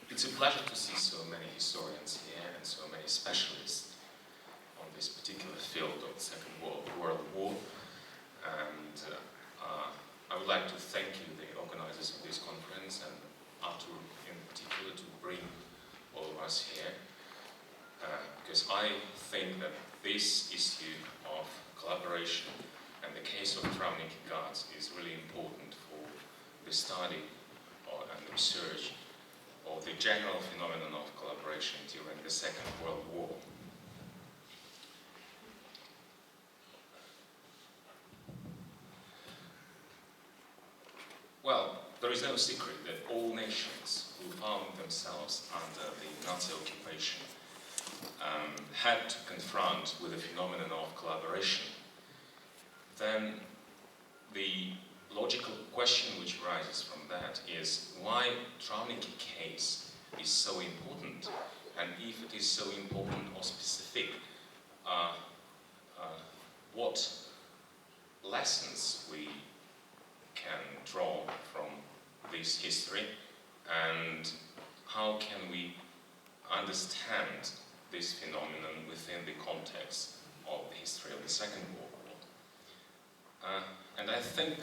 It's a pleasure to see so many historians here and so many specialists on this particular field of the Second World War. And I would like to thank you, the organizers of this conference, and Artur in particular, to bring all of us here. Because I think that this issue of collaboration and the case of Trawniki Guards is really important for the study and research of the general phenomenon of collaboration during the Second World War. Well, there is no secret that all nations who found themselves under the Nazi occupation had to confront with the phenomenon of collaboration. Then the logical question which arises from that is why Trawniki case is so important, and if it is so important or specific, what lessons we can draw from this history, and how can we understand this phenomenon within the context of the history of the Second World War. And I think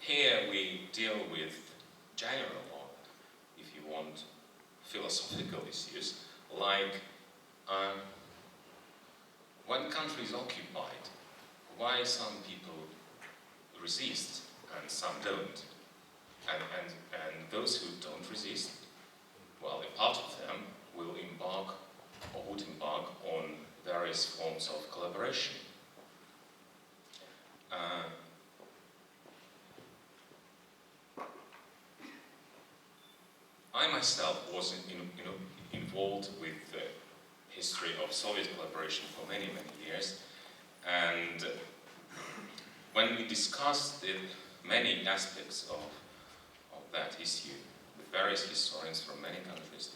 here we deal with general, or if you want, philosophical issues, like when country is occupied, why some people resist and some don't. And those who don't resist, well, a part of them will embark or would embark on various forms of collaboration. I myself was involved with the history of Soviet collaboration for many, many years, and when we discussed many aspects of that issue with various historians from many countries,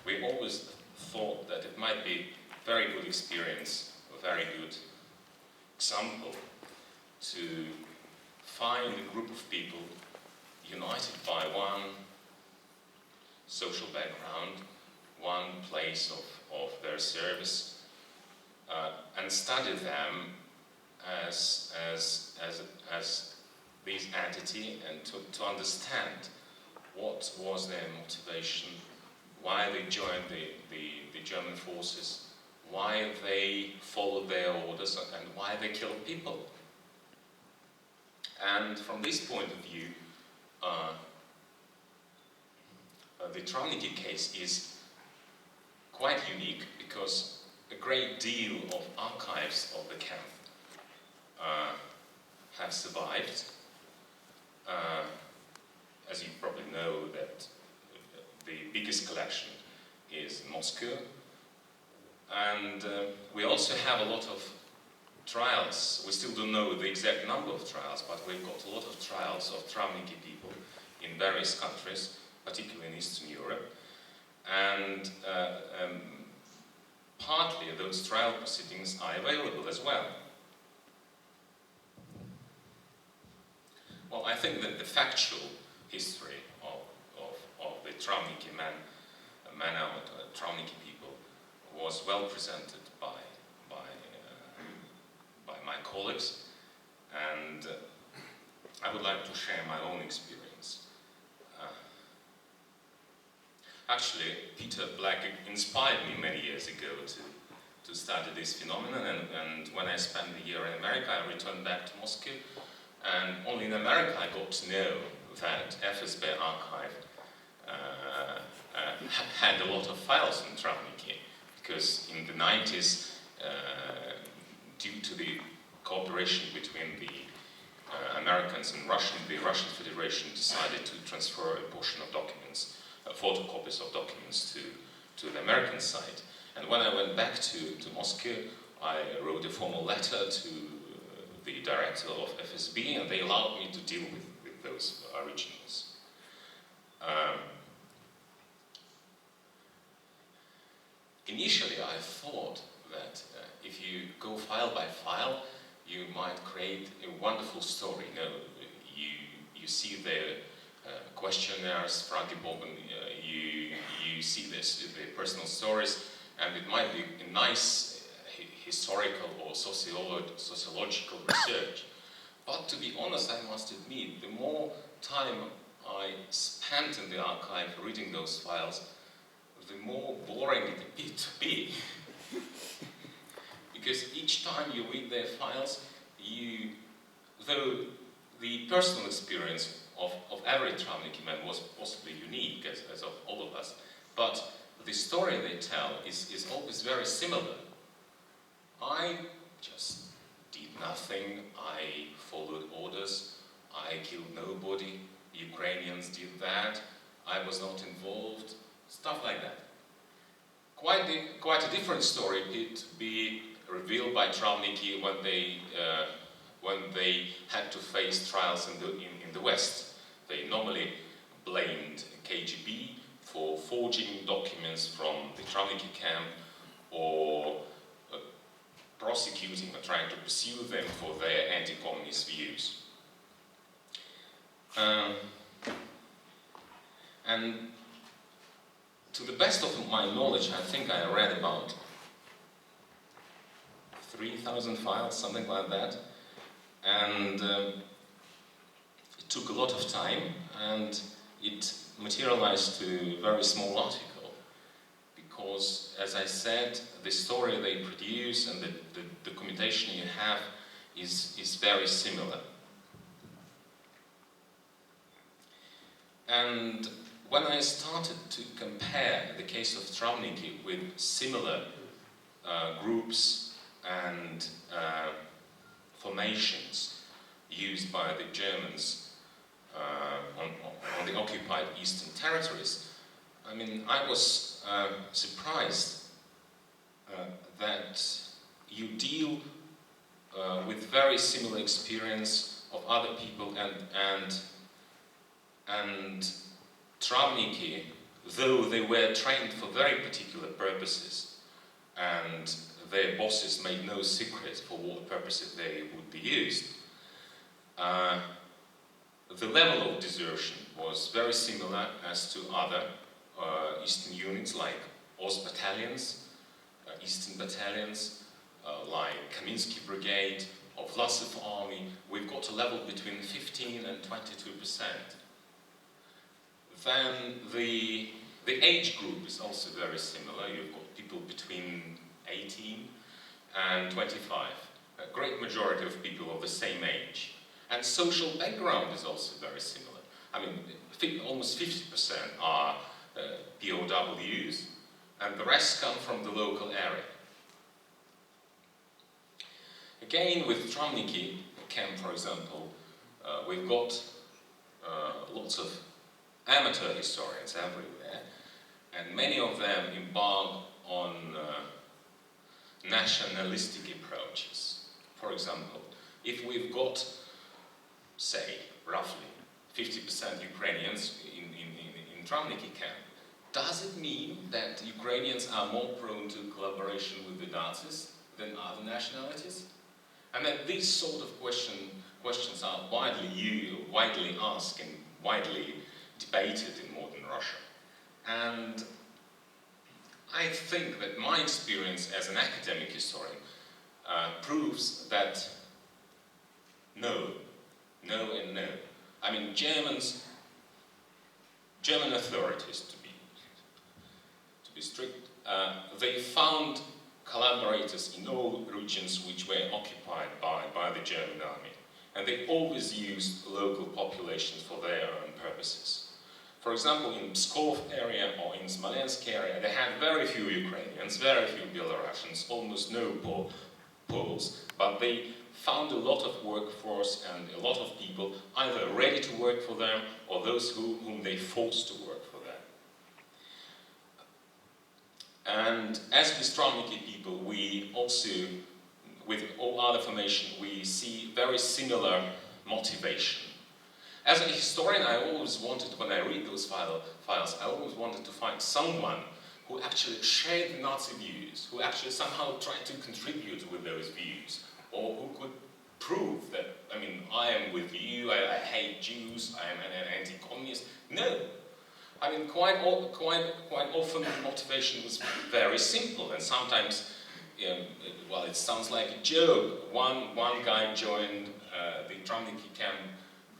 we always thought that it might be a very good experience, a very good example to find a group of people united by one social background, one place of their service, and study them as this entity, and to understand what was their motivation, why they joined the German forces, why they followed their orders, and why they killed people. And from this point of view, the Trawniki case is quite unique, because a great deal of archives of the camp have survived. As you probably know, that the biggest collection is in Moscow, and we also have a lot of trials. We still don't know the exact number of trials, but we've got a lot of trials of Trawniki people in various countries, particularly in Eastern Europe, and partly those trial proceedings are available as well. Well, I think that the factual history of the Trawniki Trawniki people was well presented by my colleagues, and I would like to share my own experience. Actually, Peter Black inspired me many years ago to study this phenomenon, and when I spent a year in America, I returned back to Moscow, and only in America I got to know that FSB archive had a lot of files in Trawniki, because in the 90s, due to the cooperation between the Americans and the Russian Federation decided to transfer a portion of documents, photocopies of documents to the American side. And when I went back to Moscow, I wrote a formal letter to the director of FSB, and they allowed me to deal with those originals. Initially, I thought that if you go file by file, you might create a wonderful story. No, you you see their questionnaires, Fragebogen, you see their personal stories, and it might be a nice historical or sociological research. But to be honest, I must admit, the more time I spent in the archive reading those files, the more boring it appeared to be. Because each time you read their files, though the personal experience of every Trawniki man was possibly unique, as of all of us, but the story they tell is always very similar. I just did nothing, I followed orders, I killed nobody, Ukrainians did that, I was not involved, stuff like that. Quite a different story appeared to be revealed by Trawniki when they had to face trials in the West. They normally blamed KGB for forging documents from the Trawniki camp, or prosecuting or trying to pursue them for their anti-communist views. And to the best of my knowledge, I think I read about 3,000 files, something like that. And it took a lot of time, and it materialized to a very small article. Because, as I said, the story they produce and the documentation you have is very similar. And when I started to compare the case of Trawniki with similar groups and formations used by the Germans on the occupied Eastern territories, I mean, I was surprised that you deal with very similar experience of other people, and Trawniki, though they were trained for very particular purposes, and their bosses made no secret for what purposes they would be used, the level of desertion was very similar as to other Eastern units like Ost battalions, Eastern battalions, like Kaminsky Brigade, or Vlasov Army. We've got a level between 15 and 22%. Then the age group is also very similar. You've got people between 18 and 25. A great majority of people of the same age. And social background is also very similar. I mean, almost 50% are POWs, and the rest come from the local area. Again, with Trawniki camp, for example, we've got lots of amateur historians everywhere, and many of them embark on nationalistic approaches. For example, if we've got, say, roughly 50% Ukrainians in Trawniki camp, does it mean that Ukrainians are more prone to collaboration with the Nazis than other nationalities? And that these sort of questions are widely asked and widely debated in modern Russia. And I think that my experience as an academic historian proves that no and no. I mean, German authorities, to be strict, they found collaborators in all regions which were occupied by the German army, and they always used local populations for their own purposes. For example, in Pskov area or in Smolensk area, they had very few Ukrainians, very few Belarusians, almost no Poles, but they found a lot of workforce and a lot of people either ready to work for them or those whom they forced to work for them. And as with Trawniki people, we also, with all other formation, we see very similar motivation. As a historian, I always wanted, when I read those files, I always wanted to find someone who actually shared the Nazi views, who actually somehow tried to contribute with those views, or who could prove that, I mean, I am with you, I hate Jews, I am an anti-communist. No. I mean, quite often the motivation was very simple, and sometimes, well, it sounds like a joke. One guy joined the Trawniki camp,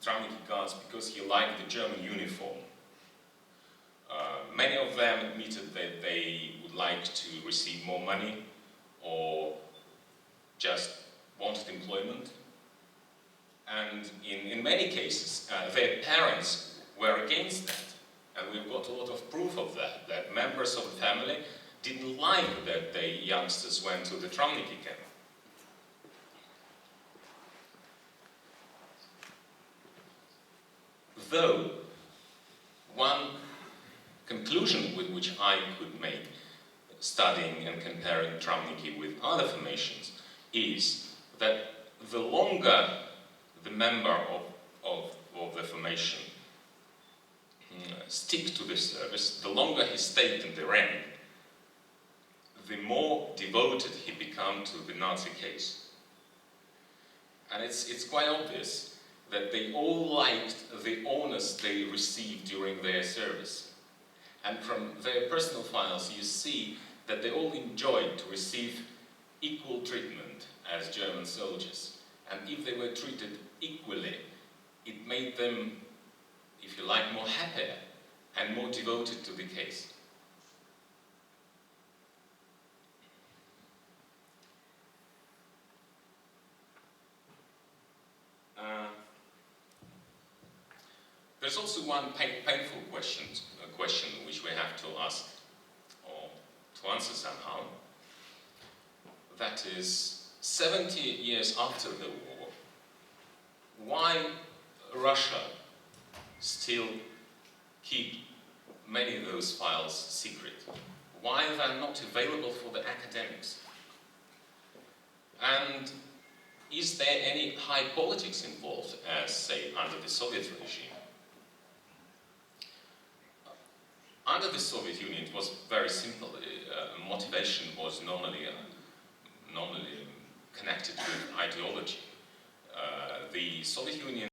Trawniki guards, because he liked the German uniform. Many of them admitted that they would like to receive more money or just wanted employment. And in many cases, their parents were against that. And we've got a lot of proof of that, that members of the family didn't like that the youngsters went to the Trawniki camp. Though, one conclusion with which I could make, studying and comparing Trawniki with other formations, is that the longer the member of the formation stick to the service, the longer he stayed in the rank, the more devoted he became to the Nazi case. And it's quite obvious that they all liked the honors they received during their service. And from their personal files you see that they all enjoyed to receive equal treatment as German soldiers. And if they were treated equally, it made them, if you like, more happier and more devoted to the case. There's also one painful question which we have to ask or to answer somehow. That is, 70 years after the war, why Russia still keep many of those files secret? Why are they not available for the academics? And is there any high politics involved, as, say, under the Soviet regime? Under the Soviet Union, it was very simple. Motivation was normally connected with ideology. The Soviet Union